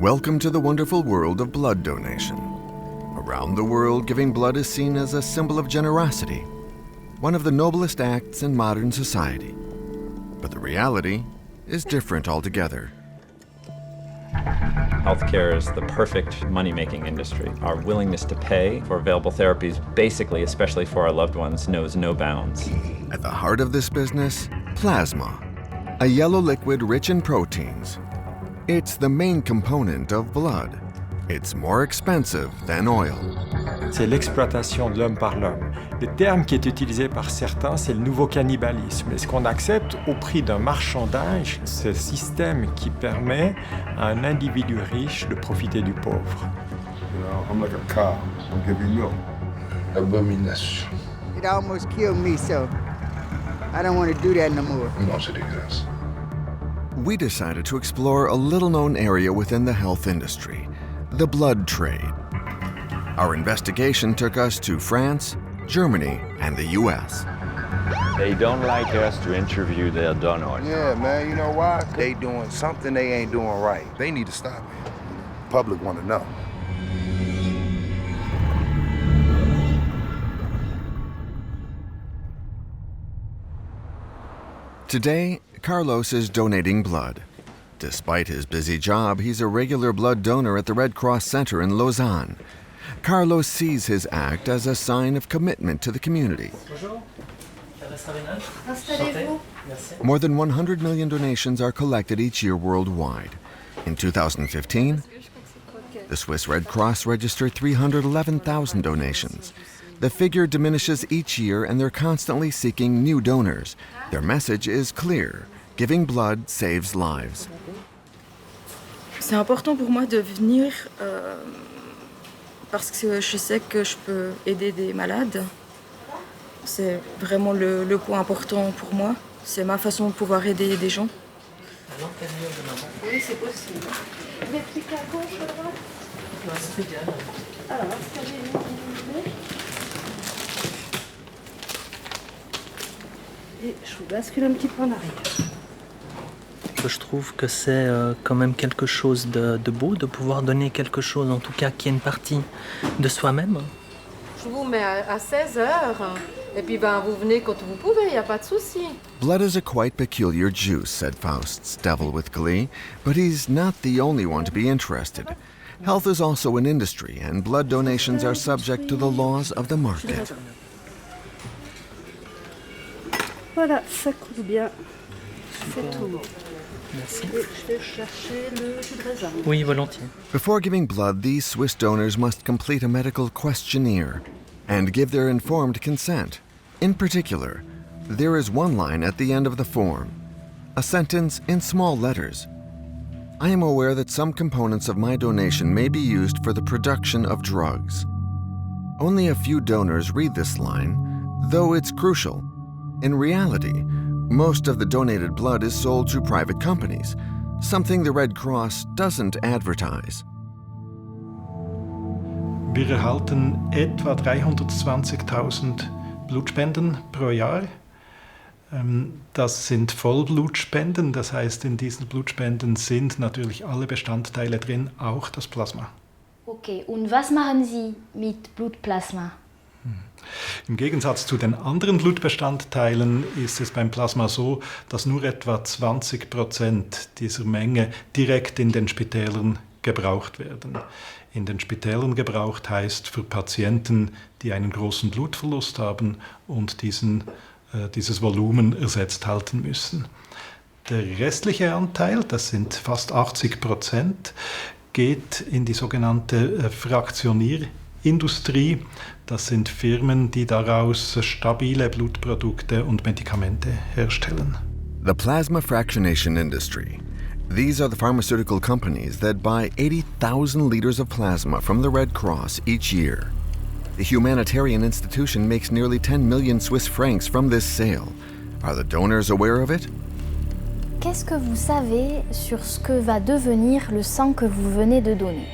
Welcome to the wonderful world of blood donation. Around the world, giving blood is seen as a symbol of generosity, one of the noblest acts in modern society. But the reality is different altogether. Healthcare is the perfect money-making industry. Our willingness to pay for available therapies, basically, especially for our loved ones, knows no bounds. At the heart of this business, plasma, a yellow liquid rich in proteins. It's the main component of blood. It's more expensive than oil. C'est l'exploitation de l'homme par l'homme. Le terme qui est utilisé par certains, c'est le nouveau cannibalisme. Est-ce qu'on accepte au prix d'un marchandage ce système qui permet à un individu riche de profiter du pauvre? You know, I'm like a cow. I'll give you milk. Abomination. It almost killed me, so I don't want to do that no more. No se digas. We decided to explore a little-known area within the health industry, the blood trade. Our investigation took us to France, Germany, and the US. They don't like us to interview their donors. Yeah, man, you know why? They doing something they ain't doing right. They need to stop it. Public want to know. Today, Carlos is donating blood. Despite his busy job, he's a regular blood donor at the Red Cross Center in Lausanne. Carlos sees his act as a sign of commitment to the community. More than 100 million donations are collected each year worldwide. In 2015, the Swiss Red Cross registered 311,000 donations. The figure diminishes each year and they're constantly seeking new donors. Their message is clear. Giving blood saves lives. C'est important pour moi de venir parce que je sais que je peux aider des malades. C'est vraiment le point important pour moi. C'est ma façon de pouvoir aider des gens. Oui, c'est possible. Vous êtes cliqué à gauche, à droite? Non, c'est bien. Alors, installez-vous, vous voulez. Et je vous bascule un petit peu en arrière. Je trouve que c'est quand même quelque chose de beau de pouvoir donner quelque chose, en tout cas qui est une partie de soi-même. Je vous mets à 16h et puis vous venez quand vous pouvez, il n'y a pas de souci. Blood is a quite peculiar juice, said Faust's devil with glee, but he's not the only one to be interested. Health is also an industry and blood donations are subject to the laws of the market. Voilà, ça coule bien. C'est tout. Merci. Et je vais chercher le jus de raisin. Oui, volontiers. Before giving blood, these Swiss donors must complete a medical questionnaire and give their informed consent. In particular, there is one line at the end of the form, a sentence in small letters. I am aware that some components of my donation may be used for the production of drugs. Only a few donors read this line, though it's crucial. In reality, most of the donated blood is sold to private companies, something the Red Cross doesn't advertise. Wir erhalten etwa 320.000 Blutspenden pro Jahr. Das sind Vollblutspenden, das heißt, in diesen Blutspenden sind natürlich alle Bestandteile drin, auch das Plasma. Okay, und was machen Sie mit Blutplasma? Im Gegensatz zu den anderen Blutbestandteilen ist es beim Plasma so, dass nur etwa 20% dieser Menge direkt in den Spitälern gebraucht werden. In den Spitälern gebraucht heißt für Patienten, die einen großen Blutverlust haben und dieses Volumen ersetzt halten müssen. Der restliche Anteil, das sind fast 80%, geht in die sogenannte Fraktionierindustrie. Das sind Firmen, die daraus stabile Blutprodukte und Medikamente herstellen. The plasma fractionation industry. These are the pharmaceutical companies that buy 80,000 liters of plasma from the Red Cross each year. The humanitarian institution makes nearly 10 million Swiss francs from this sale. Are the donors aware of it? Qu'est-ce que vous savez sur ce que va devenir le sang que vous venez de donner?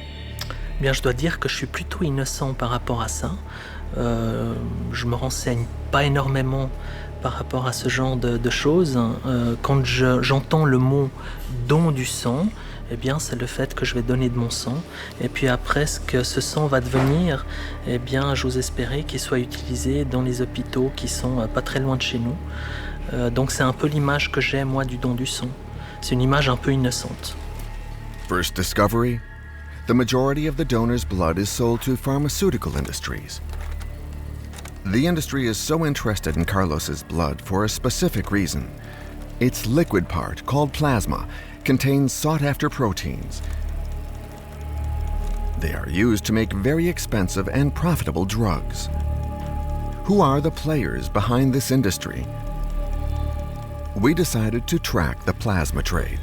Bien, je dois dire que je suis plutôt innocent par rapport à ça. Je me renseigne pas énormément par rapport à ce genre de choses. Quand j'entends le mot don du sang, eh bien, c'est le fait que je vais donner de mon sang. Et puis après, ce que ce sang va devenir, eh bien, j'ose espérer qu'il soit utilisé dans les hôpitaux qui sont pas très loin de chez nous. Donc c'est un peu l'image que j'ai, moi, du don du sang. C'est une image un peu innocente. First discovery: the majority of the donor's blood is sold to pharmaceutical industries. The industry is so interested in Carlos's blood for a specific reason. Its liquid part, called plasma, contains sought-after proteins. They are used to make very expensive and profitable drugs. Who are the players behind this industry? We decided to track the plasma trade.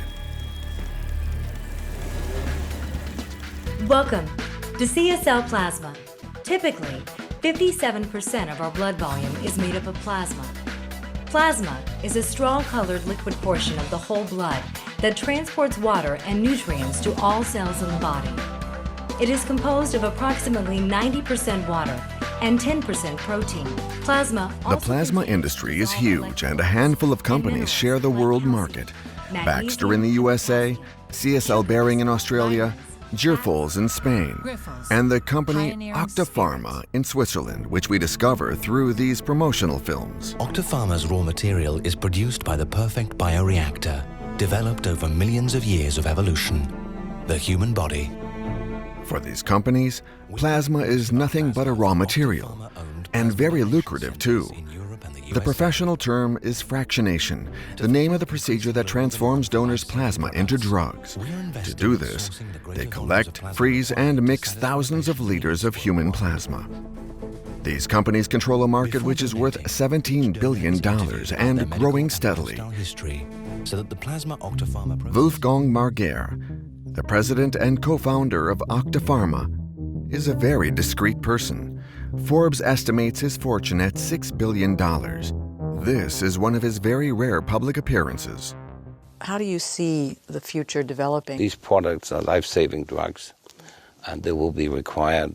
Welcome to CSL Plasma. Typically, 57% of our blood volume is made up of plasma. Plasma is a straw-colored liquid portion of the whole blood that transports water and nutrients to all cells in the body. It is composed of approximately 90% water and 10% protein. The plasma industry is huge, and a handful of companies share the world market. Baxter in the USA, CSL Behring in Australia, Girfols in Spain, and the company Octapharma in Switzerland, which we discover through these promotional films. Octapharma's raw material is produced by the perfect bioreactor, developed over millions of years of evolution, the human body. For these companies, plasma is nothing but a raw material, and very lucrative too. The professional term is fractionation, the name of the procedure that transforms donors' plasma into drugs. To do this, they collect, freeze, and mix thousands of liters of human plasma. These companies control a market which is worth $17 billion and growing steadily. Wolfgang Marguer, the president and co-founder of Octapharma, is a very discreet person. Forbes estimates his fortune at $6 billion. This is one of his very rare public appearances. How do you see the future developing? These products are life-saving drugs, and they will be required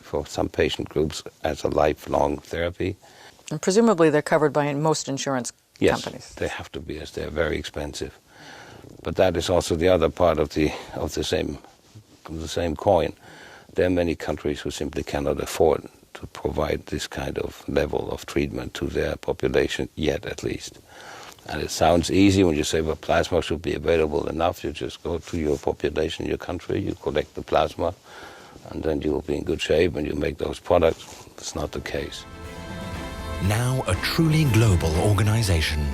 for some patient groups as a lifelong therapy. And presumably they're covered by most insurance companies. Yes, they have to be, as they're very expensive. But that is also the other part of the same coin. There are many countries who simply cannot afford to provide this kind of level of treatment to their population, yet at least. And it sounds easy when you say, well, plasma should be available enough. You just go to your population, your country, you collect the plasma, and then you will be in good shape and you make those products. That's not the case. Now a truly global organization,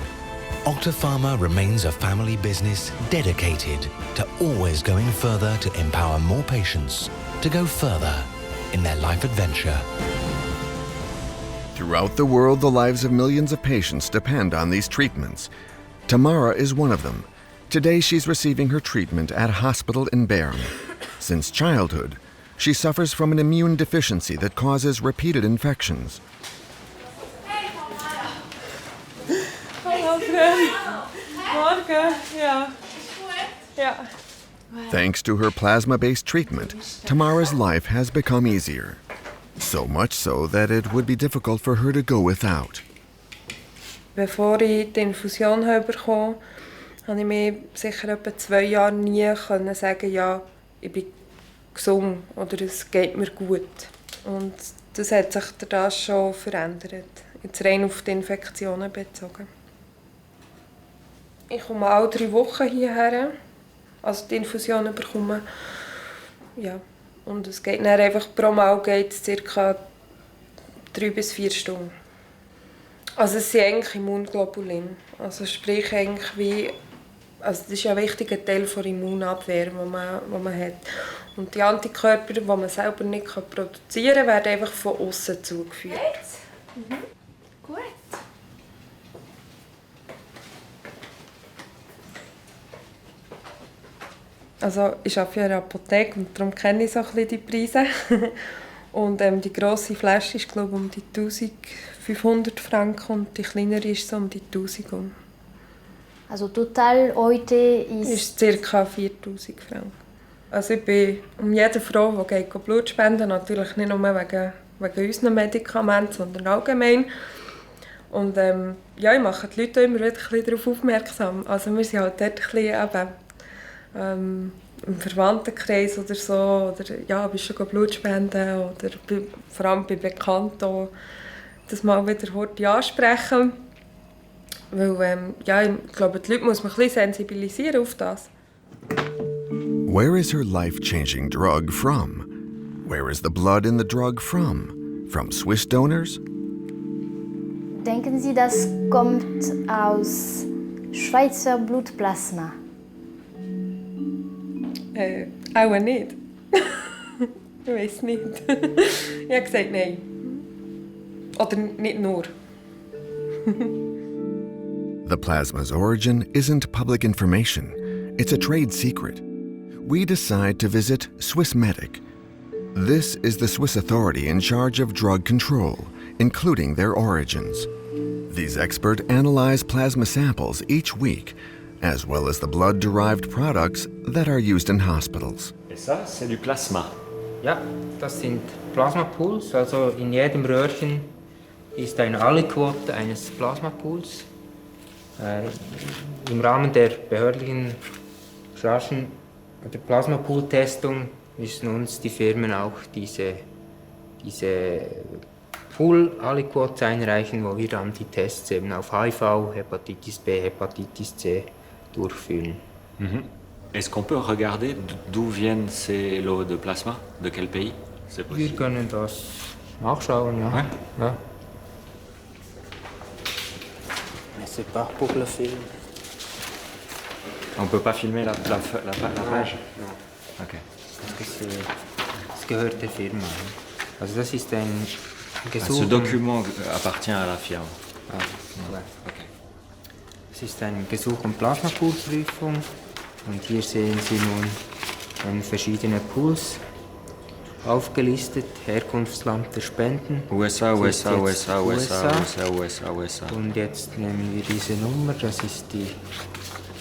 Octapharma remains a family business dedicated to always going further to empower more patients to go further in their life adventure. Throughout the world, the lives of millions of patients depend on these treatments. Tamara is one of them. Today, she's receiving her treatment at a hospital in Bern. Since childhood, she suffers from an immune deficiency that causes repeated infections. Hallo, Morgen. Ja. Thanks to her plasma-based treatment, Tamara's life has become easier. So much so that it would be difficult for her to go without. Bevor ich die Infusion bekommen habe, konnte ich mir sicher etwa 2 Jahre nie sagen, ja, ich bin gesund oder es geht mir gut. Und das hat sich dadurch schon verändert, jetzt rein auf die Infektionen bezogen. Ich komme alle 3 Wochen hierher, also die Infusion bekommen. Ja. Und es geht dann einfach pro Mal geht's ca. 3 bis 4 Stunden. Also es sind eigentlich Immunglobulin. Also sprich eigentlich wie, also das ist ja ein wichtiger Teil der Immunabwehr, die man hat. Und die Antikörper, die man selber nicht produzieren kann, werden einfach von außen zugeführt. Mhm. Gut. Also ich arbeite in einer Apotheke und darum kenne ich so ein bisschen die Preise. Und die grosse Flasche ist glaube ich um die 1500 Franken und die kleinere ist so um die 1000. Also total heute ist ca. 4000 Franken. Also ich bin um jede Frau, die geht Blut spenden, natürlich nicht nur wegen unseren Medikamenten, sondern allgemein. Und ja, ich mache die Leute immer wieder ein bisschen darauf aufmerksam. Also wir sind halt dort ein bisschen im Verwandtenkreis oder so, oder ja, bist du schon Blut spenden oder vor allem bei Bekannten das mal wieder heute ansprechen. Weil, ja, ich glaube, die Leute muss man ein bisschen sensibilisieren auf das. Where is her life-changing drug from? Where is the blood in the drug from? From Swiss donors? Denken Sie, das kommt aus Schweizer Blutplasma? Auch nicht. Ich weiß nicht. Ich habe gesagt nein. Oder nicht nur. The plasma's origin isn't public information. It's a trade secret. We decide to visit Swissmedic. This is the Swiss authority in charge of drug control, including their origins. These experts analyze plasma samples each week, as well as the blood-derived products that are used in hospitals. Et ça, c'est du Plasma. Ja, das sind Plasmapools. Also in jedem Röhrchen ist eine Aliquote eines Plasmapools. Im Rahmen der behördlichen raschen der Plasmapool-Testung müssen uns die Firmen auch diese Pool-Aliquotes einreichen, wo wir dann die Tests eben auf HIV, Hepatitis B, Hepatitis C durchführen. Mhm. Est-ce qu'on peut regarder d'où viennent ces lots de plasma? De quel pays? C'est possible. Wir können das nachschauen, ja. Ouais. Ja. Mais c'est pas pour le film. On peut pas filmer la page? Non. Ok. Das gehört der Firma. Also das ist ein Gesuch. Ce document appartient à la firme. Ah, ja. Okay. Es ist ein Gesuch um Plasmapoolprüfung und hier sehen Sie nun verschiedene Pools aufgelistet, Herkunftsland der Spenden. USA. Und jetzt nehmen wir diese Nummer, das ist die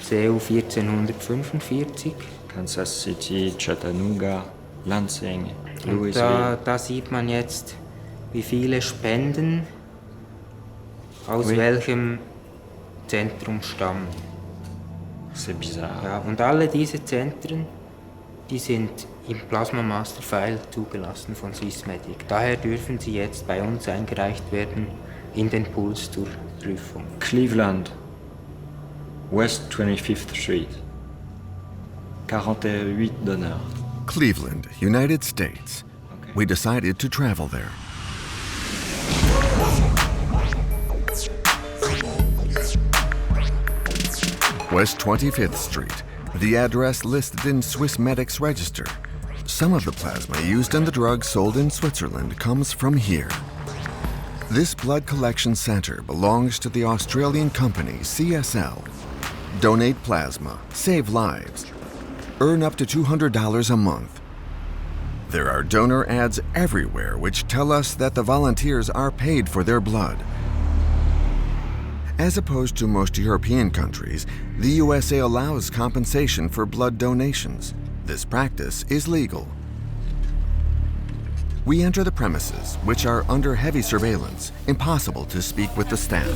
CU 1445. Kansas City, Chattanooga, Lansing, Und Louisville. da sieht man jetzt, wie viele Spenden aus welchem Zentrum stammen. C'est bizarre. Ja, und alle diese Zentren, die sind im Plasma Master File zugelassen von Swissmedic. Daher dürfen sie jetzt bei uns eingereicht werden in den Pools zur Prüfung. Cleveland, West 25th Street. 48 donneurs. Cleveland, United States. Okay. We decided to travel there. West 25th Street, the address listed in Swissmedic's register. Some of the plasma used in the drugs sold in Switzerland comes from here. This blood collection center belongs to the Australian company CSL. Donate plasma, save lives. Earn up to $200 a month. There are donor ads everywhere which tell us that the volunteers are paid for their blood. As opposed to most European countries, the USA allows compensation for blood donations. This practice is legal. We enter the premises, which are under heavy surveillance, impossible to speak with the staff.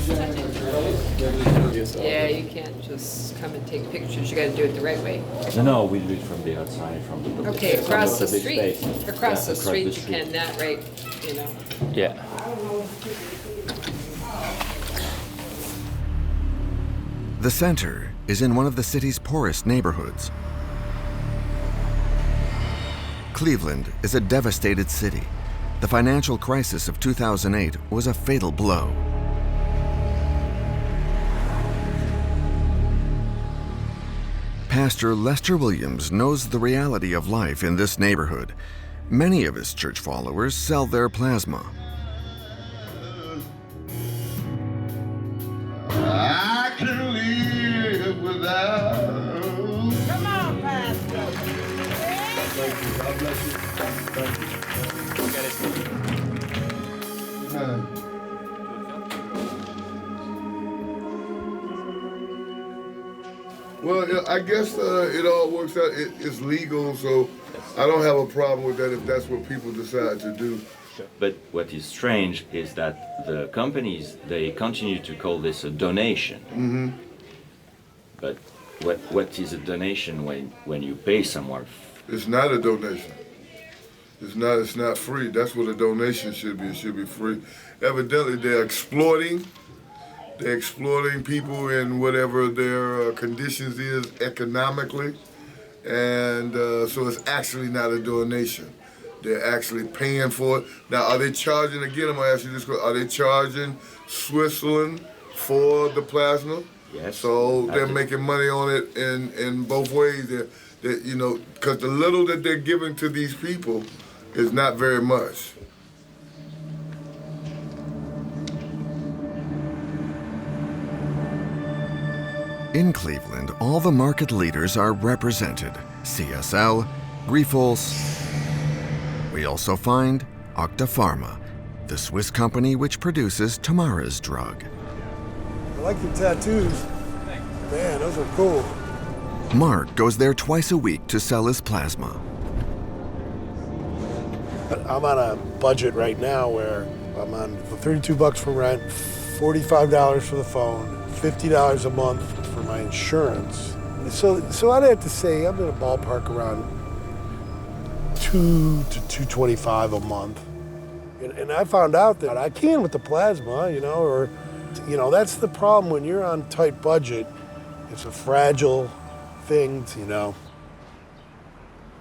Yeah, you can't just come and take pictures. You got to do it the right way. No, we do it from the outside, from the Okay, across the street. Space. Across the street, you can that right, you know. Yeah. The center is in one of the city's poorest neighborhoods. Cleveland is a devastated city. The financial crisis of 2008 was a fatal blow. Pastor Lester Williams knows the reality of life in this neighborhood. Many of his church followers sell their plasma. I can live without. Come on, Pastor. Thank you. God bless you. Thank you. Amen. Well, I guess it all works out. It's legal, so I don't have a problem with that if that's what people decide to do. But what is strange is that the companies, they continue to call this a donation. Mm-hmm. But What is a donation when you pay someone? It's not a donation. It's not free. That's what a donation should be. It should be free. Evidently, they're exploiting people in whatever their conditions is economically. And so it's actually not a donation. They're actually paying for it. Now, are they charging, again, I'm gonna ask you this question, are they charging Switzerland for the plasma? Yes. So they're making money on it in both ways. That you know, because the little that they're giving to these people is not very much. In Cleveland, all the market leaders are represented. CSL, Grifols. We also find Octapharma, the Swiss company which produces Tamara's drug. I like your tattoos. Man, those are cool. Mark goes there twice a week to sell his plasma. I'm on a budget right now where I'm on $32 for rent, $45 for the phone, $50 a month for my insurance. So I'd have to say I'm in a ballpark around $2 to $225 a month. And I found out that I can with the plasma, that's the problem when you're on a tight budget. It's a fragile thing,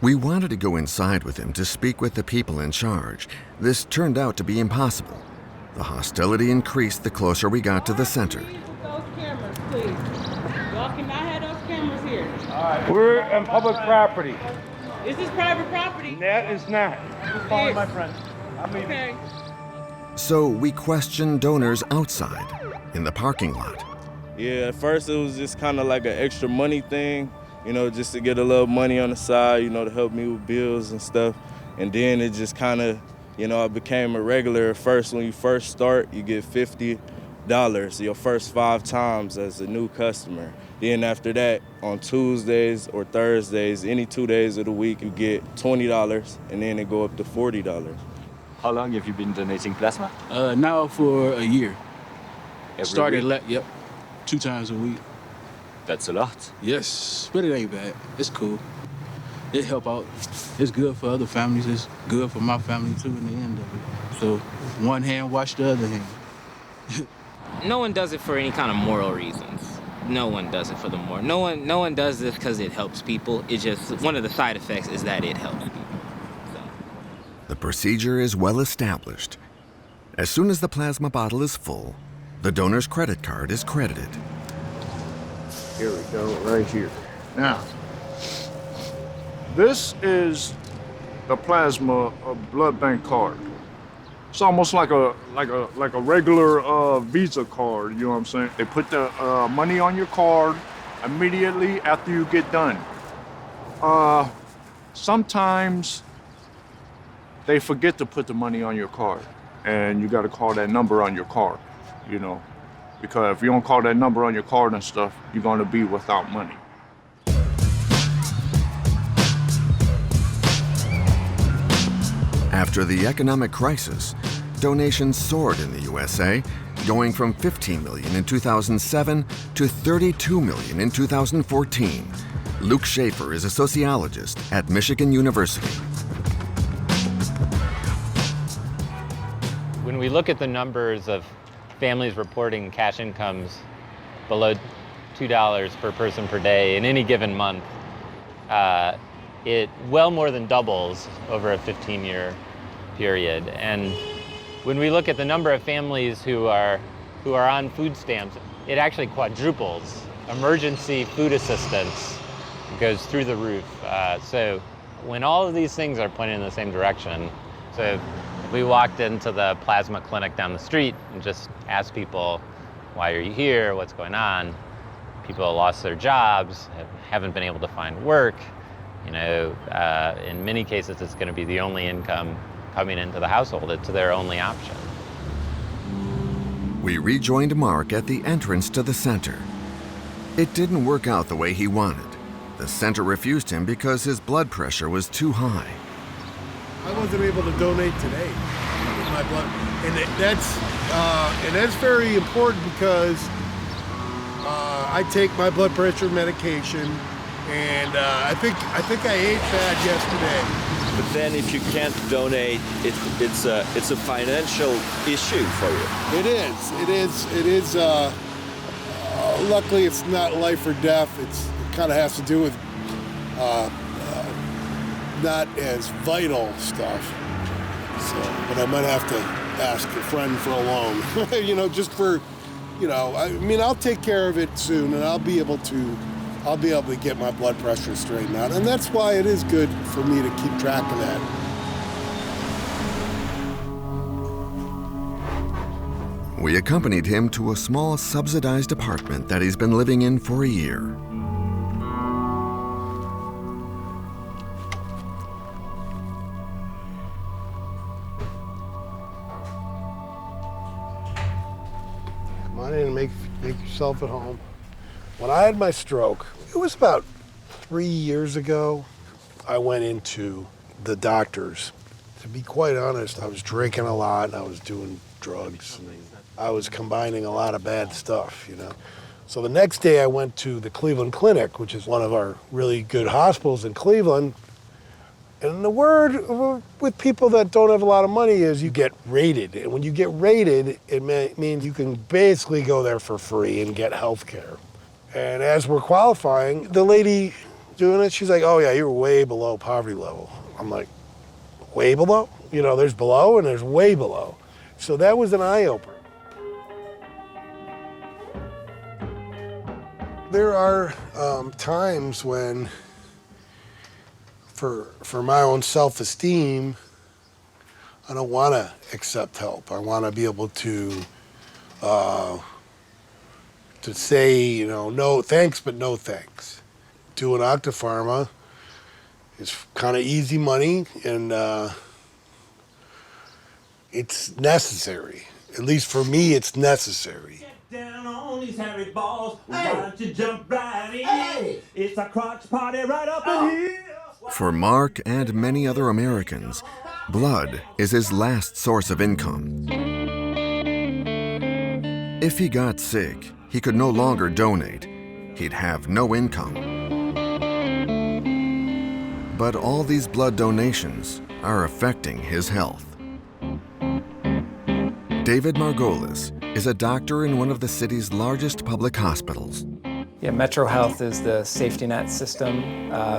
We wanted to go inside with him to speak with the people in charge. This turned out to be impossible. The hostility increased the closer we got to the center. Those cameras, please. Y'all cannot have those cameras here. All right, we're on public property. Is this private property? That is not. Just calling my friend. I'm leaving. Okay. So we questioned donors outside, in the parking lot. Yeah, at first it was just kind of like an extra money thing, just to get a little money on the side, to help me with bills and stuff. And then it just kind of, I became a regular. At first, when you first start, you get $50 your first 5 times as a new customer. Then after that, on Tuesdays or Thursdays, any 2 days of the week, you get $20, and then it go up to $40. How long have you been donating plasma? Now for a year. Every week? Yep, 2 times a week. That's a lot. Yes, but it ain't bad. It's cool. It help out. It's good for other families. It's good for my family too in the end of it. So one hand wash the other hand. No one does it for any kind of moral reasons. No one does it for the moral. No one does this because it helps people. It's just one of the side effects is that it helps people. The procedure is well established. As soon as the plasma bottle is full, the donor's credit card is credited. Here we go, right here. Now, this is the plasma blood bank card. It's almost like a regular Visa card, you know what I'm saying? They put the money on your card immediately after you get done. Sometimes they forget to put the money on your card, and you got to call that number on your card, because if you don't call that number on your card and stuff, you're going to be without money. After the economic crisis, donations soared in the USA, going from 15 million in 2007 to 32 million in 2014. Luke Schaefer is a sociologist at Michigan University. When we look at the numbers of families reporting cash incomes below $2 per person per day in any given month, it well more than doubles over a 15-year period. And when we look at the number of families who are on food stamps, it actually quadruples. Emergency food assistance goes through the roof. So when all of these things are pointing in the same direction, so if we walked into the plasma clinic down the street and just asked people, why are you here, what's going on? People lost their jobs, haven't been able to find work. In many cases, it's going to be the only income coming into the household. It's their only option. We rejoined Mark at the entrance to the center. It didn't work out the way he wanted. The center refused him because his blood pressure was too high. I wasn't able to donate today with my blood, and that's very important because I take my blood pressure medication, and I think I ate bad yesterday. But then if you can't donate, it's a financial issue for you. It is. Luckily, it's not life or death. It kind of has to do with not as vital stuff. So, but I might have to ask a friend for a loan, just for, I'll take care of it soon, and I'll be able to get my blood pressure straightened out. And that's why it is good for me to keep track of that. We accompanied him to a small subsidized apartment that he's been living in for a year. Come on in and make yourself at home. When I had my stroke, it was about 3 years ago, I went into the doctors. To be quite honest, I was drinking a lot, and I was doing drugs. I was combining a lot of bad stuff, So the next day I went to the Cleveland Clinic, which is one of our really good hospitals in Cleveland. And the word with people that don't have a lot of money is you get rated. And when you get rated, it means you can basically go there for free and get health care. And as we're qualifying, the lady doing it, she's like, oh yeah, you're way below poverty level. I'm like, way below? There's below and there's way below. So that was an eye-opener. There are times when, for my own self-esteem, I don't want to accept help. I want to be able to say, no thanks, but no thanks. Doing Octapharma is kind of easy money, and it's necessary. At least for me, it's necessary. Down on these hairy balls, why don't you jump right in? It's a crotch party right up in here. For Mark and many other Americans, blood is his last source of income. If he got sick, he could no longer donate. He'd have no income. But all these blood donations are affecting his health. David Margolis is a doctor in one of the city's largest public hospitals. Yeah, Metro Health is the safety net system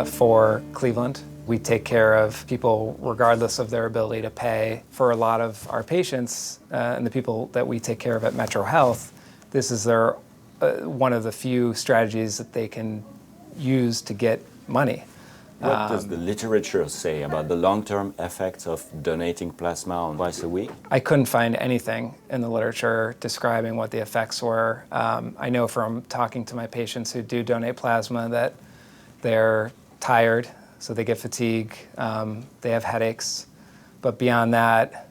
for Cleveland. We take care of people regardless of their ability to pay. For a lot of our patients and the people that we take care of at Metro Health, this is their one of the few strategies that they can use to get money. What does the literature say about the long-term effects of donating plasma twice a week? I couldn't find anything in the literature describing what the effects were. I know from talking to my patients who do donate plasma that they're tired, so they get fatigue, they have headaches. But beyond that,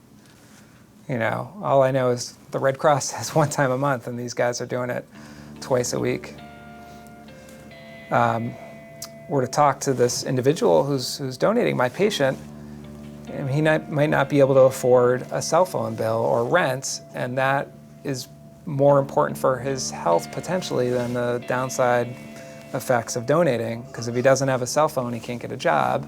all I know is the Red Cross has one time a month, and these guys are doing it twice a week. Were to talk to this individual who's donating, my patient, and he might not be able to afford a cell phone bill or rent, and that is more important for his health potentially than the downside effects of donating, because if he doesn't have a cell phone, he can't get a job,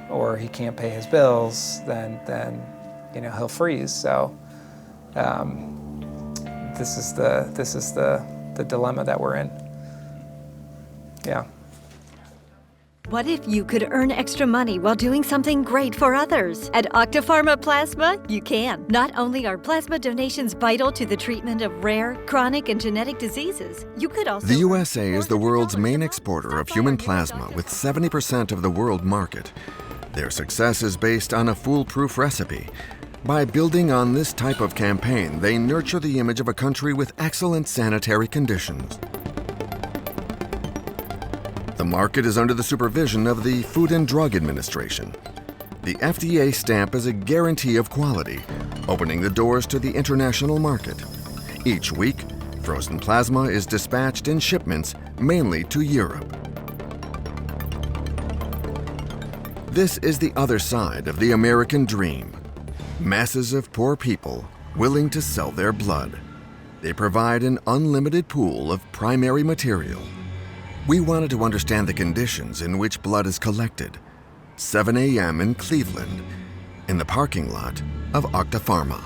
or he can't pay his bills, then he'll freeze. So this is the dilemma that we're in. Yeah. What if you could earn extra money while doing something great for others? At Octapharma Plasma, you can. Not only are plasma donations vital to the treatment of rare, chronic, and genetic diseases, you could also... The USA is the world's main exporter of human plasma with 70% of the world market. Their success is based on a foolproof recipe. By building on this type of campaign, they nurture the image of a country with excellent sanitary conditions. The market is under the supervision of the Food and Drug Administration. The FDA stamp is a guarantee of quality, opening the doors to the international market. Each week, frozen plasma is dispatched in shipments mainly to Europe. This is the other side of the American dream. Masses of poor people willing to sell their blood. They provide an unlimited pool of primary material. We wanted to understand the conditions in which blood is collected. 7 a.m. in Cleveland, in the parking lot of Octapharma.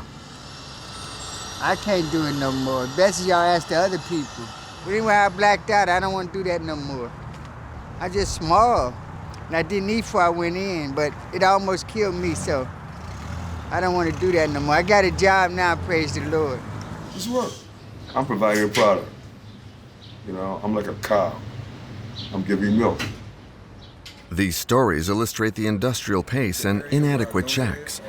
I can't do it no more. Best y'all ask the other people. But anyway, I blacked out. I don't want to do that no more. I just small. And I didn't eat before I went in, but it almost killed me, so I don't want to do that no more. I got a job now, praise the Lord. Just work. I'm providing a product. You know, I'm like a cow. I'm giving you milk. These stories illustrate the industrial pace and inadequate checks.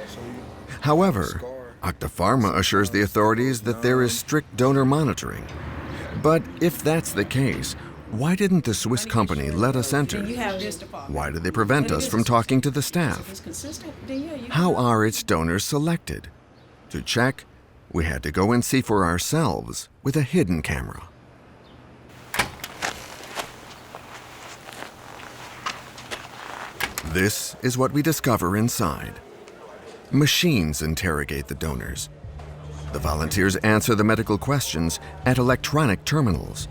However, Octapharma assures the authorities that there is strict donor monitoring. But if that's the case, why didn't the Swiss company let us enter? Why did they prevent us from talking to the staff? How are its donors selected? To check, we had to go and see for ourselves with a hidden camera. This is what we discover inside. Machines interrogate the donors. The volunteers answer the medical questions at electronic terminals.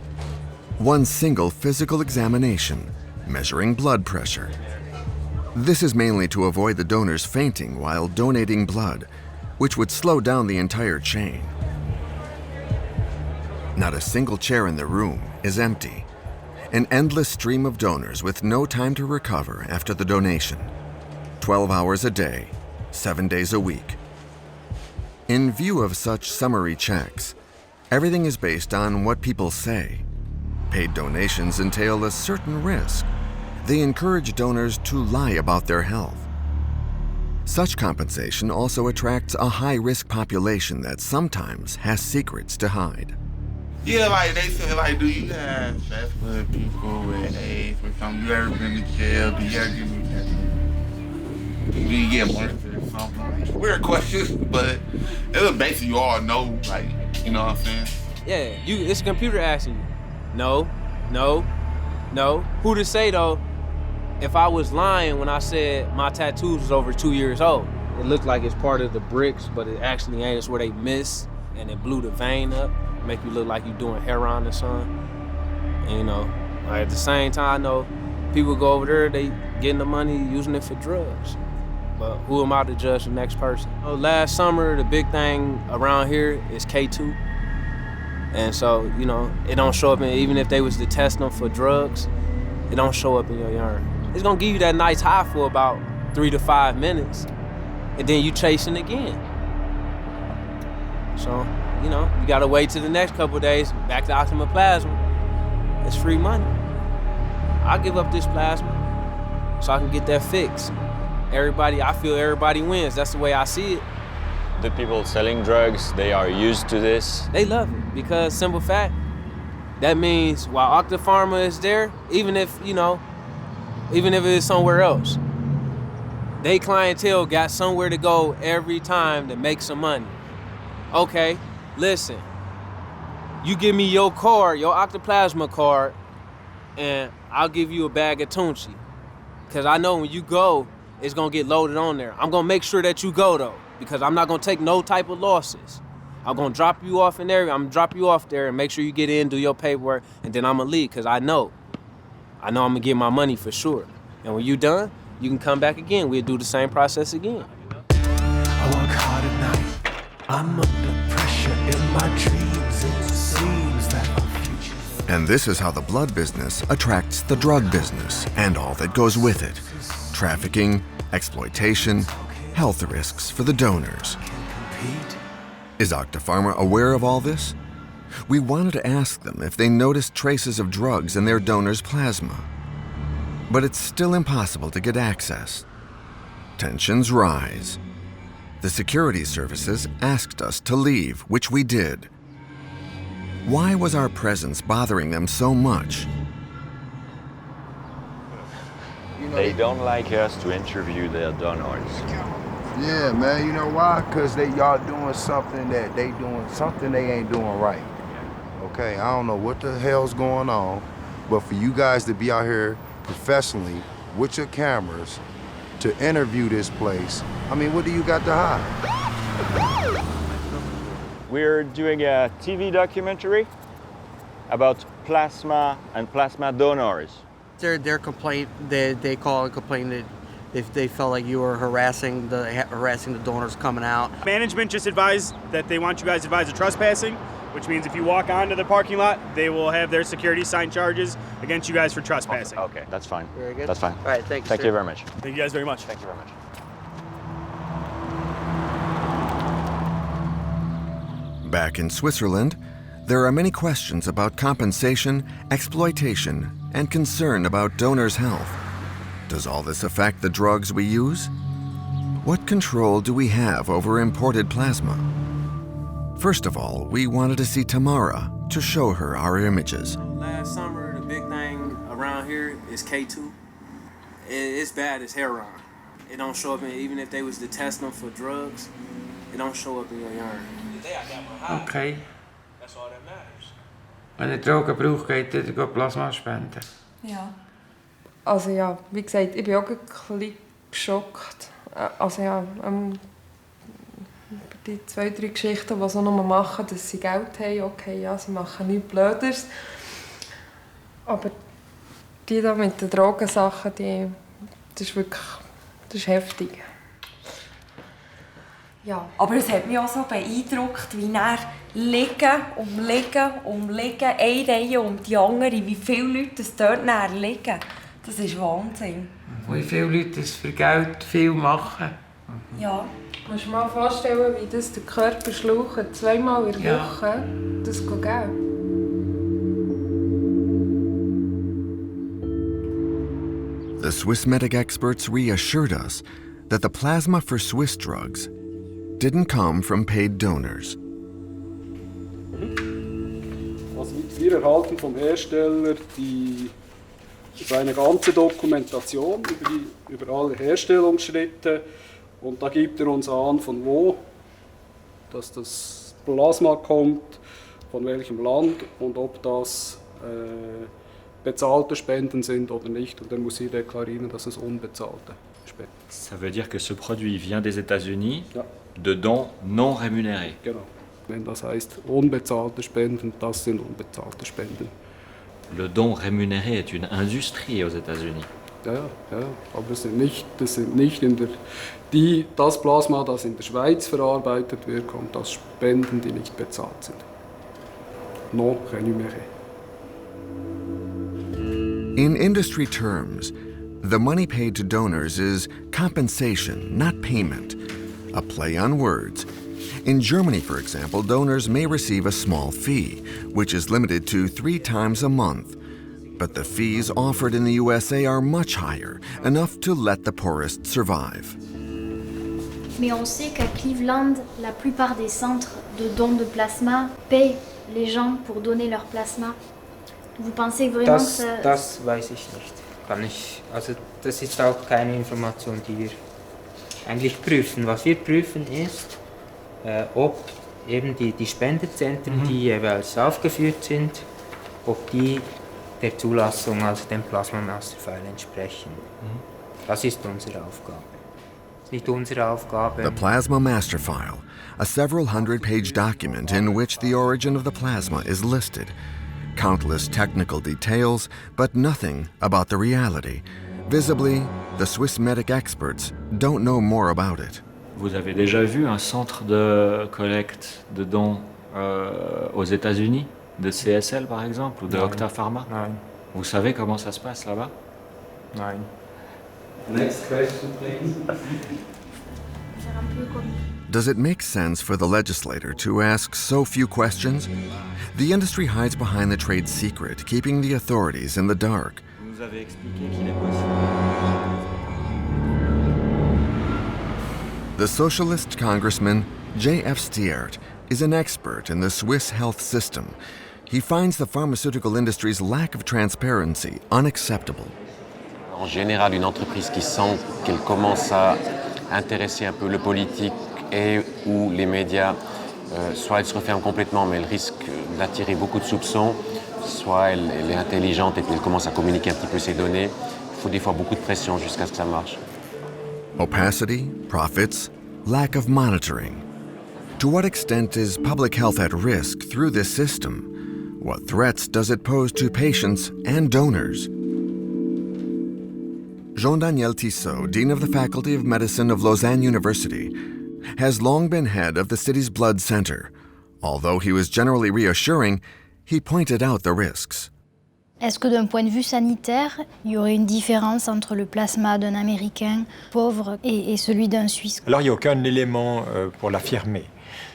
One single physical examination, measuring blood pressure. This is mainly to avoid the donors fainting while donating blood, which would slow down the entire chain. Not a single chair in the room is empty. An endless stream of donors with no time to recover after the donation. 12 hours a day, 7 days a week. In view of such summary checks, everything is based on what people say. Paid donations entail a certain risk. They encourage donors to lie about their health. Such compensation also attracts a high-risk population that sometimes has secrets to hide. Yeah, like they say, like, do you have fast blood people with AIDS or something? You ever been to jail? Do you ever do you get molested or something? Weird questions, but it was basically you all know, like, you know what I'm saying? Yeah, it's a computer asking you. No. Who to say though, if I was lying when I said my tattoos was over 2 years old? It looked like it's part of the bricks, but it actually ain't. It's where they missed and it blew the vein up. Make you look like you doing heroin or something. And, you know, like at the same time, I know people go over there, they getting the money, using it for drugs. But who am I to judge the next person? Last summer, the big thing around here is K2. And so, you know, it don't show up, even if they was to test them for drugs, it don't show up in your urine. It's gonna give you that nice high for about 3 to 5 minutes, and then you chasing again. So, you know, you gotta wait till the next couple of days, back to Optima Plasma. It's free money. I'll give up this plasma so I can get that fix. I feel everybody wins. That's the way I see it. The people selling drugs, they are used to this. They love it because, simple fact, that means while Octapharma is there, even if it is somewhere else, they clientele got somewhere to go every time to make some money. Okay, listen, you give me your card, your Octaplasma card, and I'll give you a bag of Tunchi. Because I know when you go, it's gonna get loaded on there. I'm gonna make sure that you go though, because I'm not gonna take no type of losses. I'm gonna drop you off in there, I'm gonna drop you off there and make sure you get in, do your paperwork, and then I'm gonna leave, because I know I'm gonna get my money for sure. And when you done, you can come back again. We'll do the same process again. I work hard at night. I'm under pressure in my dreams. It seems that my future. And this is how the blood business attracts the drug business and all that goes with it. Trafficking, exploitation, health risks for the donors. Is Octapharma aware of all this? We wanted to ask them if they noticed traces of drugs in their donors' plasma. But it's still impossible to get access. Tensions rise. The security services asked us to leave, which we did. Why was our presence bothering them so much? They don't like us to interview their donors. Yeah, man, you know why? Because y'all doing something they ain't doing right. Okay, I don't know what the hell's going on, but for you guys to be out here professionally with your cameras to interview this place, I mean, what do you got to hide? We're doing a TV documentary about plasma and plasma donors. Their complaint, they call and complain that if they felt like you were harassing the donors coming out. Management just advised that they want you guys advised of trespassing, which means if you walk onto the parking lot, they will have their security sign charges against you guys for trespassing. Okay, that's fine. Very good. That's fine. All right, thank you. Thank you very much. Thank you guys very much. Thank you very much. Back in Switzerland, there are many questions about compensation, exploitation, and concern about donors' health. Does all this affect the drugs we use? What control do we have over imported plasma? First of all, we wanted to see Tamara to show her our images. Last summer, the big thing around here is K2. It's bad as heroin. It don't show up even if they was to test them for drugs, it don't show up in your urine. Okay. That's all that matters. Wenn ihr Drogen braucht, geht ihr Plasma spenden. Ja. Also ja, wie gesagt, ich bin auch ein bisschen geschockt. Also ja, die 2-3 Geschichten, die sie nur machen, dass sie Geld haben, okay, ja, sie machen nichts Blödes. Aber die da mit den Drogensachen, das ist wirklich, das ist heftig. Ja, aber es hat mich auch so beeindruckt, wie er liegen, eine Reihe um die andere, wie viele Leute dort näher liegen. Das ist Wahnsinn. Wie viele Leute das für Geld viel machen. Ja. Du musst dir mal vorstellen, wie das der Körper schlaucht, 2-mal in der Woche, das geht Geld. The Swiss medic experts reassured us that the plasma for Swiss drugs didn't come from paid donors. Also wir erhalten vom Hersteller seine ganze Dokumentation über alle Herstellungsschritte und da gibt uns an, von wo dass das Plasma kommt, von welchem Land und ob das bezahlte Spenden sind oder nicht. Und dann muss ich deklarieren, dass es unbezahlte Spenden sind. Ça veut dire que ce produit vient des États-Unis, de dons non rémunérés. Genau. Wenn das heißt unbezahlte Spenden, das sind unbezahlte Spenden. Le don rémunéré est une industrie aux États-Unis. Ja, aber das sind nicht das Plasma, das in der Schweiz verarbeitet wird, kommt aus Spenden, die nicht bezahlt sind. Non rémunéré. In industry terms, the money paid to donors is compensation, not payment, a play on words. In Germany, for example, donors may receive a small fee, which is limited to 3 times a month. But the fees offered in the USA are much higher, enough to let the poorest survive. Mais on sait qu'à Cleveland, la plupart des centres de dons de plasma paient les gens pour donner leur plasma. Vous pensez vraiment que das weiß ich nicht. Also das ist auch keine Information, die wir eigentlich prüfen. Was wir prüfen ist, ob eben die Spendezentren, die jeweils aufgeführt sind, ob die der Zulassung, also dem Plasma Masterfile entsprechen. Das ist unsere Aufgabe. Nicht unsere Aufgabe. The Plasma Master File, a several hundred-page document in which the origin of the plasma is listed. Countless technical details, but nothing about the reality. Visibly, the Swiss medic experts don't know more about it. Vous avez déjà vu un centre de collecte de dons aux États-Unis, de CSL par exemple, ou de Octa Pharma? Nein. Vous savez comment ça se passe là-bas? Nein. Next question, please. Does it make sense for the legislator to ask so few questions? The industry hides behind the trade secret, keeping the authorities in the dark. Vous avez expliqué qu'il est possible. The socialist congressman J.F. Stiert is an expert in the Swiss health system. He finds the pharmaceutical industry's lack of transparency unacceptable. En général, une entreprise qui sent qu'elle commence à intéresser un peu le politique et ou les médias, soit elle se referme complètement, mais elle risque d'attirer beaucoup de soupçons, soit elle est intelligente et puis elle commence à communiquer un petit peu ses données. Il faut des fois beaucoup de pression jusqu'à ce que ça marche. Opacity, profits, lack of monitoring. To what extent is public health at risk through this system? What threats does it pose to patients and donors? Jean-Daniel Tissot, Dean of the Faculty of Medicine of Lausanne University, has long been head of the city's blood center. Although he was generally reassuring, he pointed out the risks. Est-ce que d'un point de vue sanitaire, il y aurait une différence entre le plasma d'un Américain pauvre et celui d'un Suisse? Alors il n'y a aucun élément pour l'affirmer.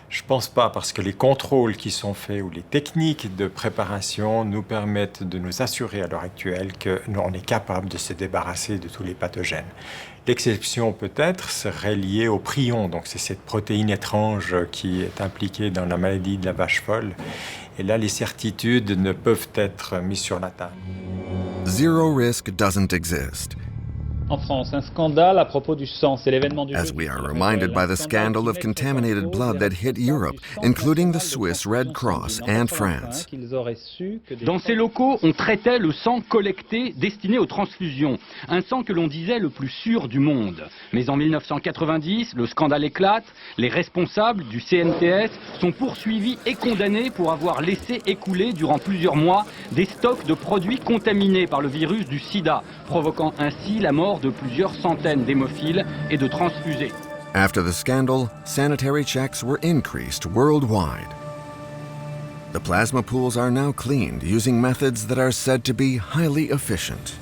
Je ne pense pas, parce que les contrôles qui sont faits ou les techniques de préparation nous permettent de nous assurer à l'heure actuelle qu'on est capable de se débarrasser de tous les pathogènes. L'exception peut-être serait liée au prion, donc c'est cette protéine étrange qui est impliquée dans la maladie de la vache folle. Et là, les certitudes ne peuvent être mises sur la table. Zero risk doesn't exist. En France, un scandale à propos du sang, c'est l'événement du As we are reminded by the scandal of contaminated blood that hit Europe, including the Swiss Red Cross and France. Dans ces locaux, on traitait le sang collecté destiné aux transfusions, un sang que l'on disait le plus sûr du monde. Mais en 1990, le scandale éclate, les responsables du CNTS sont poursuivis et condamnés pour avoir laissé écouler durant plusieurs mois des stocks de produits contaminés par le virus du sida, provoquant ainsi la mort de plusieurs centaines d'hémophiles et de transfusés. After the scandal, sanitary checks were increased worldwide. The plasma pools are now cleaned using methods that are said to be highly efficient.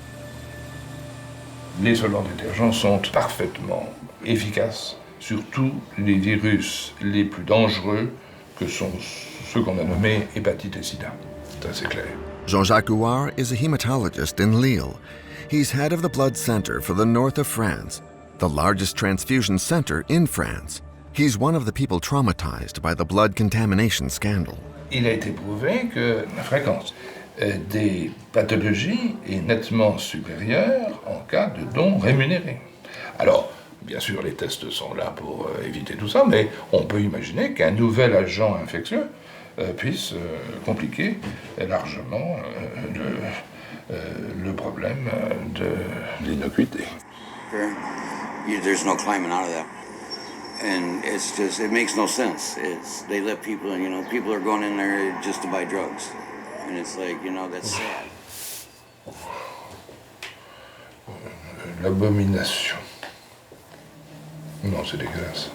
Les solvants détergents sont parfaitement efficaces sur tous les virus les plus dangereux que sont ceux qu'on a nommés hépatite et sida. Ça, c'est clair. Jean-Jacques Houard is a hematologist in Lille. He's head of the blood center for the north of France, the largest transfusion center in France. He's one of the people traumatized by the blood contamination scandal. Il a été prouvé que la fréquence des pathologies est nettement supérieure en cas de dons rémunérés. Alors, bien sûr, les tests sont là pour éviter tout ça, mais on peut imaginer qu'un nouvel agent infectieux puisse compliquer largement le problème de l'innocuité. There's no climbing out of that. And it's just, it makes no sense. They let people in, people are going in there just to buy drugs. And it's like, that's sad. L'abomination. Non, c'est dégueulasse.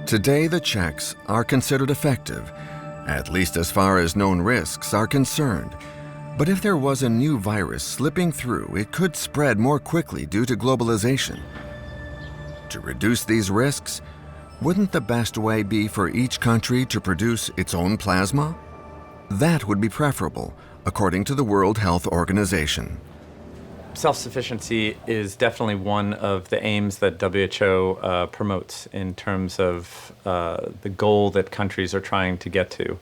Today, the checks are considered effective, at least as far as known risks are concerned. But if there was a new virus slipping through, it could spread more quickly due to globalization. To reduce these risks, wouldn't the best way be for each country to produce its own plasma? That would be preferable, according to the World Health Organization. Self-sufficiency is definitely one of the aims that WHO promotes in terms of the goal that countries are trying to get to.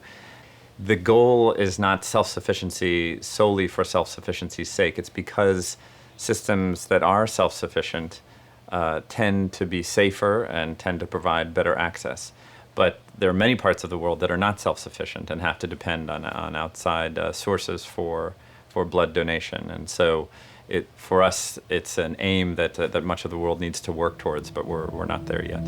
The goal is not self-sufficiency solely for self-sufficiency's sake. It's because systems that are self-sufficient tend to be safer and tend to provide better access. But there are many parts of the world that are not self-sufficient and have to depend on outside sources for blood donation. And so for us, it's an aim that much of the world needs to work towards, but we're not there yet.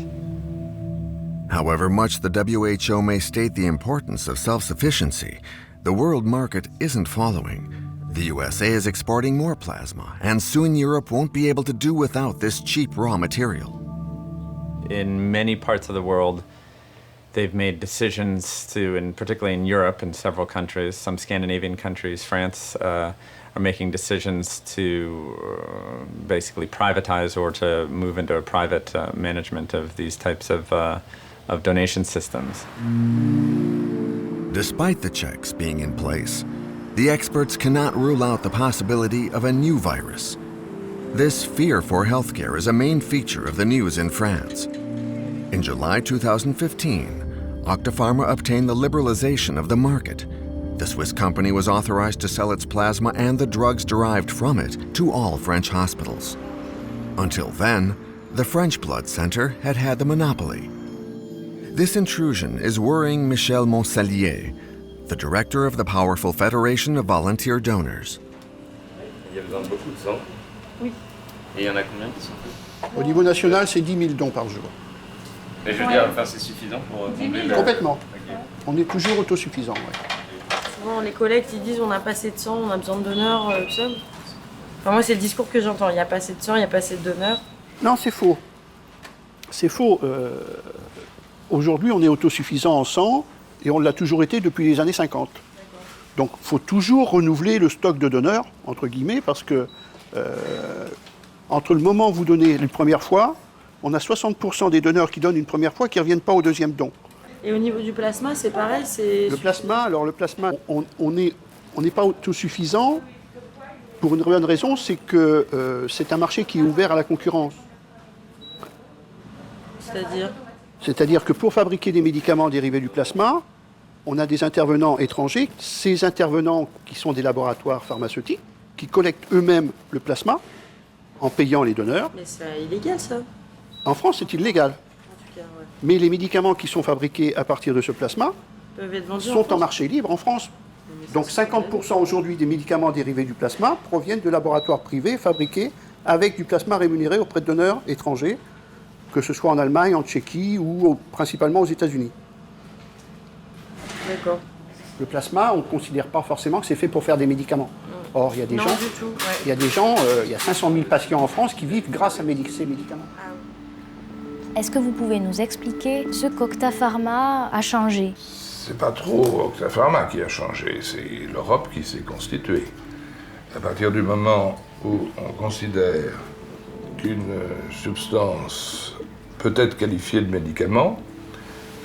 However much the WHO may state the importance of self-sufficiency, the world market isn't following. The USA is exporting more plasma, and soon Europe won't be able to do without this cheap raw material. In many parts of the world, they've made decisions to, and particularly in Europe, in several countries, some Scandinavian countries, France, are making decisions to basically privatize or to move into a private management of these types of donation systems. Despite the checks being in place, the experts cannot rule out the possibility of a new virus. This fear for healthcare is a main feature of the news in France. In July 2015, Octapharma obtained the liberalization of the market. The Swiss company was authorized to sell its plasma and the drugs derived from it to all French hospitals. Until then, the French Blood Center had had the monopoly. This intrusion is worrying Michel Moncellier, the director of the powerful Federation of Volunteer Donors. Il y a besoin de beaucoup de sang. Oui. Et il y en a combien de sang? Au niveau national, c'est 10 000 dons par jour. Et je veux dire, enfin, c'est suffisant pour combler le... Complètement. Ok. On est toujours autosuffisant. Ouais. Souvent, les collectes, ils disent on n'a pas assez de sang, on a besoin de donneurs, tout ça. Enfin, moi, c'est le discours que j'entends. Il n'y a pas assez de sang, il n'y a pas assez de donneurs. Non, c'est faux. C'est faux. Aujourd'hui, on est autosuffisant en sang et on l'a toujours été depuis les années 50. Donc, il faut toujours renouveler le stock de donneurs, entre guillemets, parce que entre le moment où vous donnez une première fois, on a 60% des donneurs qui donnent une première fois qui ne reviennent pas au deuxième don. Et au niveau du plasma, c'est pareil, c'est... Le plasma, on n'est pas autosuffisant pour une bonne raison, c'est que c'est un marché qui est ouvert à la concurrence. C'est-à-dire ? C'est-à-dire que pour fabriquer des médicaments dérivés du plasma, on a des intervenants étrangers. Ces intervenants qui sont des laboratoires pharmaceutiques, qui collectent eux-mêmes le plasma en payant les donneurs. Mais c'est illégal, ça. En France, c'est illégal. En tout cas, ouais. Mais les médicaments qui sont fabriqués à partir de ce plasma Peuvent être vendus sont en marché libre en France. Donc 50% aujourd'hui des médicaments dérivés du plasma proviennent de laboratoires privés fabriqués avec du plasma rémunéré auprès de donneurs étrangers, que ce soit en Allemagne, en Tchéquie ou principalement aux États-Unis. D'accord. Le plasma, on ne considère pas forcément que c'est fait pour faire des médicaments. Or, il y a des gens, du tout, ouais. il y a des gens, il y a 500 000 patients en France qui vivent grâce à ces médicaments. Est-ce que vous pouvez nous expliquer ce qu'Octa Pharma a changé? C'est pas trop Octa Pharma qui a changé, c'est l'Europe qui s'est constituée. À partir du moment où on considère qu'une substance peut être qualifiée de médicament,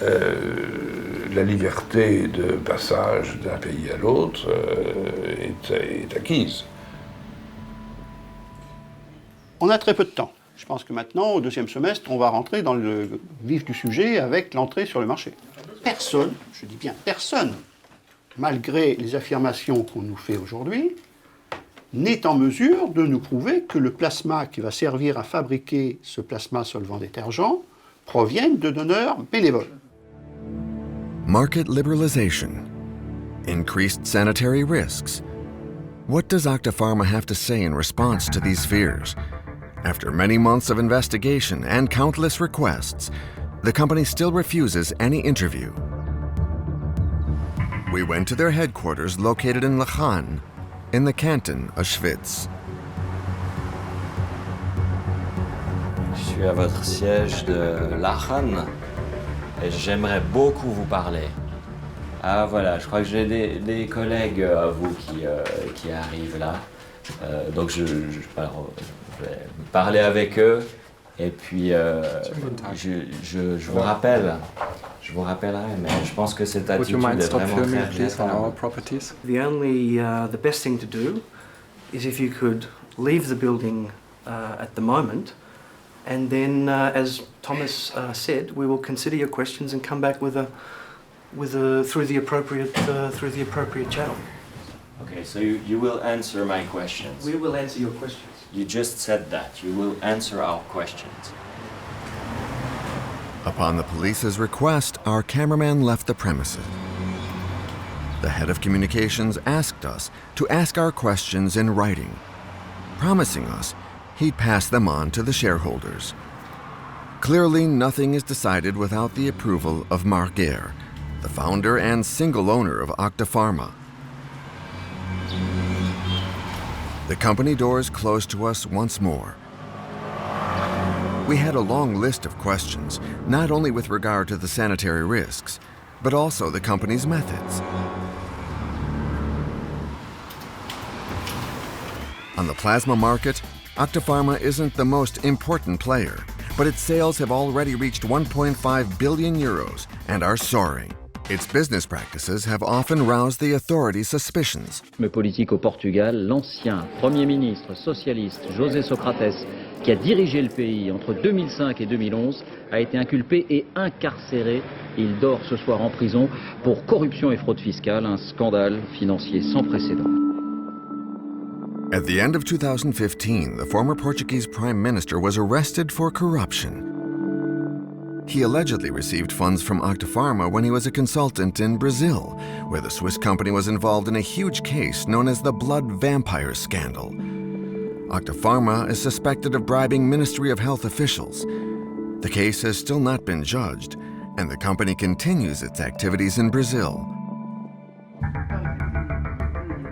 la liberté de passage d'un pays à l'autre est acquise. On a très peu de temps. Je pense que maintenant, au deuxième semestre, on va rentrer dans le vif du sujet avec l'entrée sur le marché. Personne, je dis bien personne, malgré les affirmations qu'on nous fait aujourd'hui, n'est en mesure de nous prouver que le plasma qui va servir à fabriquer ce plasma solvant détergent provienne de donneurs bénévoles. Market liberalization, increased sanitary risks. What does Octa Pharma have to say in response to these fears? After many months of investigation and countless requests, the company still refuses any interview. We went to their headquarters located in Lachan, in the canton of Schwyz. Je suis à votre siège de Lachan et j'aimerais beaucoup vous parler. Ah voilà, je crois que j'ai des collègues à vous qui arrivent là. Donc je vais parler avec eux et puis je vous rappelle. Je vous rappellerai, mais je pense que cette attitude est vraiment très The best thing to do is if you could leave the building at the moment, and then, as Thomas said, we will consider your questions and come back through the appropriate channel. Okay, so you will answer my questions. We will answer your questions. You just said that. You will answer our questions. Upon the police's request, our cameraman left the premises. The head of communications asked us to ask our questions in writing, promising us he'd pass them on to the shareholders. Clearly, nothing is decided without the approval of Marguerre, the founder and single owner of Octa Pharma. The company doors closed to us once more. We had a long list of questions, not only with regard to the sanitary risks, but also the company's methods. On the plasma market, Octa Pharma isn't the most important player, but its sales have already reached 1.5 billion euros and are soaring. Its business practices have often roused the authorities' suspicions. Le politique au Portugal, l'ancien Premier ministre socialiste José Socrates, qui a dirigé le pays entre 2005 et 2011, a été inculpé et incarcéré. Il dort ce soir en prison pour corruption et fraude fiscale, un scandale financier sans précédent. At the end of 2015, the former Portuguese Prime Minister was arrested for corruption. He allegedly received funds from Octa Pharma when he was a consultant in Brazil, where the Swiss company was involved in a huge case known as the Blood Vampire Scandal. Octapharma is suspected of bribing Ministry of Health officials. The case has still not been judged, and the company continues its activities in Brazil.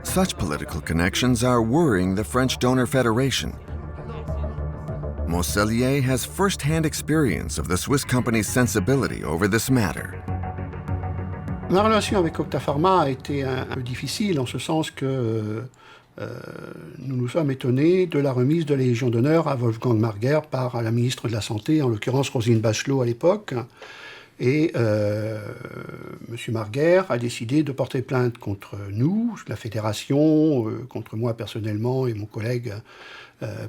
Such political connections are worrying the French Donor Federation. Mosselier has first-hand experience of the Swiss company's sensibility over this matter. Ma relation avec Octapharma a été un peu difficile en ce sens que nous nous sommes étonnés de la remise de la Légion d'honneur à Wolfgang Marguer par la ministre de la Santé, en l'occurrence Roselyne Bachelot à l'époque. Et M. Marguer a décidé de porter plainte contre nous, la fédération, contre moi personnellement et mon collègue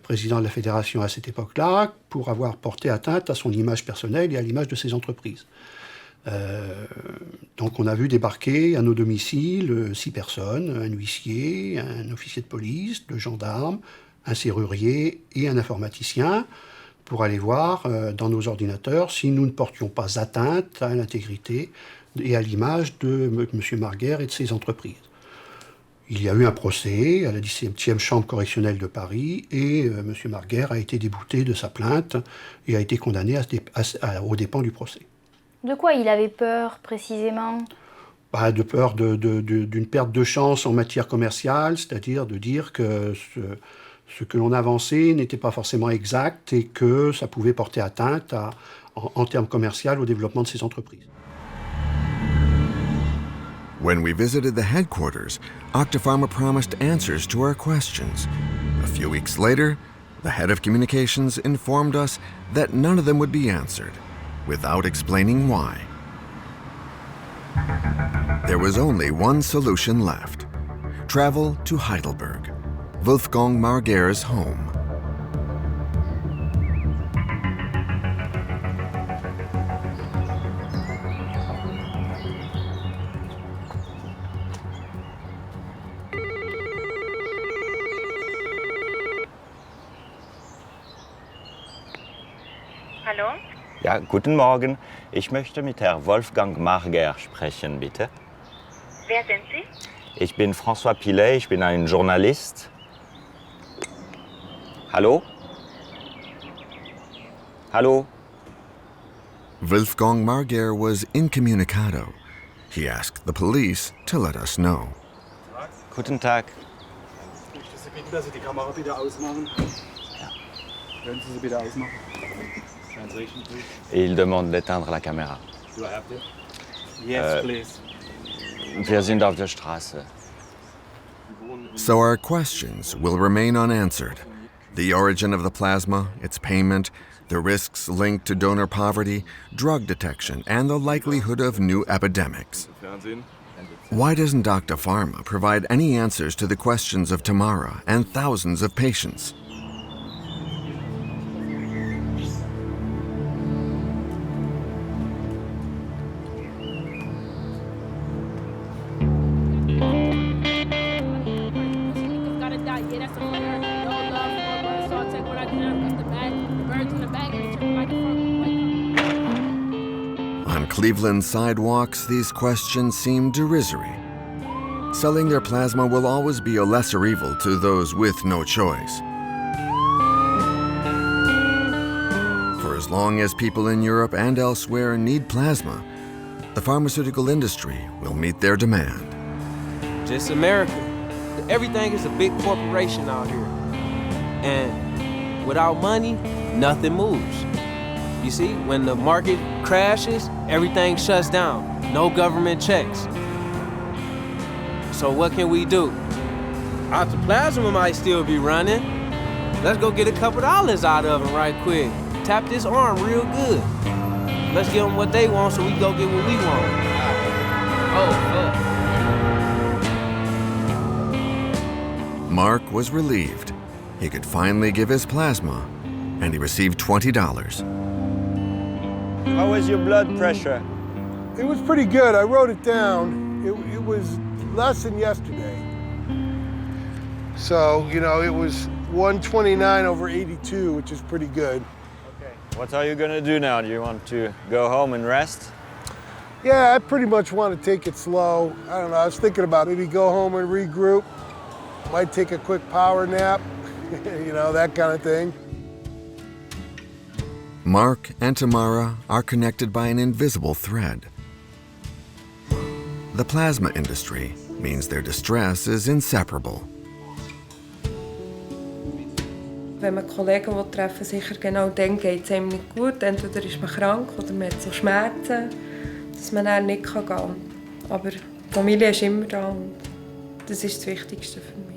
président de la fédération à cette époque-là, pour avoir porté atteinte à son image personnelle et à l'image de ses entreprises. Donc on a vu débarquer à nos domiciles 6 personnes, un huissier, un officier de police, 2 gendarmes, un serrurier et un informaticien, pour aller voir dans nos ordinateurs si nous ne portions pas atteinte à l'intégrité et à l'image de M. Marguer et de ses entreprises. Il y a eu un procès à la 17e chambre correctionnelle de Paris et M. Marguer a été débouté de sa plainte et a été condamné aux dépens du procès. De quoi il avait peur précisément? De peur d'une perte de chance en matière commerciale, c'est-à-dire de dire que ce que l'on avançait n'était pas forcément exact et que ça pouvait porter atteinte en termes commerciaux au développement de ces entreprises. When we visited the headquarters, Octapharma promised answers to our questions. A few weeks later, the head of communications informed us that none of them would be answered, without explaining why. There was only one solution left: travel to Heidelberg, Wolfgang Marguer's home. Hallo? Ja, guten Morgen. Ich möchte mit Herrn Wolfgang Marguer sprechen, bitte. Wer sind Sie? Ich bin François Pilet, ich bin ein Journalist. Hallo? Hallo? Wolfgang Marguer was incommunicado. He asked the police to let us know. Guten Tag. Ich möchte Sie bitten, dass Sie die Kamera bitte ausmachen. Ja. Können Sie sie bitte ausmachen? Translation, please. Et il demande d'éteindre la caméra. Do I have to? Yes, please. Wir sind auf der Straße. So our questions will remain unanswered. The origin of the plasma, its payment, the risks linked to donor poverty, drug detection, and the likelihood of new epidemics. Why doesn't Octapharma provide any answers to the questions of Tamara and thousands of patients? On Cleveland sidewalks, these questions seem derisory. Selling their plasma will always be a lesser evil to those with no choice. For as long as people in Europe and elsewhere need plasma, the pharmaceutical industry will meet their demand. Just America. Everything is a big corporation out here. And without money, nothing moves. You see, when the market crashes, everything shuts down. No government checks. So what can we do? Octaplasma might still be running. Let's go get a couple dollars out of them right quick. Tap this arm real good. Let's give them what they want so we go get what we want. Oh, fuck. Mark was relieved. He could finally give his plasma, and he received $20. How was your blood pressure? It was pretty good. I wrote it down. It was less than yesterday. So, you know, it was 129/82, which is pretty good. Okay. What are you gonna do now? Do you want to go home and rest? Yeah, I pretty much want to take it slow. I don't know, I was thinking about maybe go home and regroup. Might take a quick power nap, you know, that kind of thing. Mark and Tamara are connected by an invisible thread. The plasma industry means their distress is inseparable. Wenn man Kollegen treffen will, sicher genau dann geht es einem nicht gut. Entweder ist man krank oder man hat so Schmerzen, dass man dann nicht gehen kann. Aber die Familie ist immer da und das ist das Wichtigste für mich.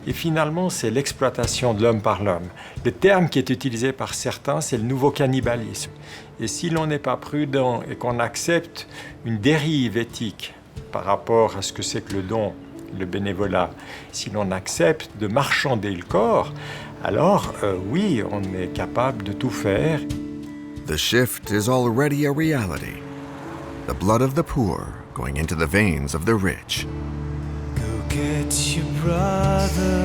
Et finalement, c'est l'exploitation de l'homme par l'homme. Le terme qui est utilisé par certains, c'est le nouveau cannibalisme. Et si l'on n'est pas prudent et qu'on accepte une dérive éthique par rapport à ce que c'est que le don, le bénévolat, si l'on accepte de marchander le corps, alors oui, on est capable de tout faire. The shift is already a reality. The blood of the poor going into the veins of the rich. Go get your brother.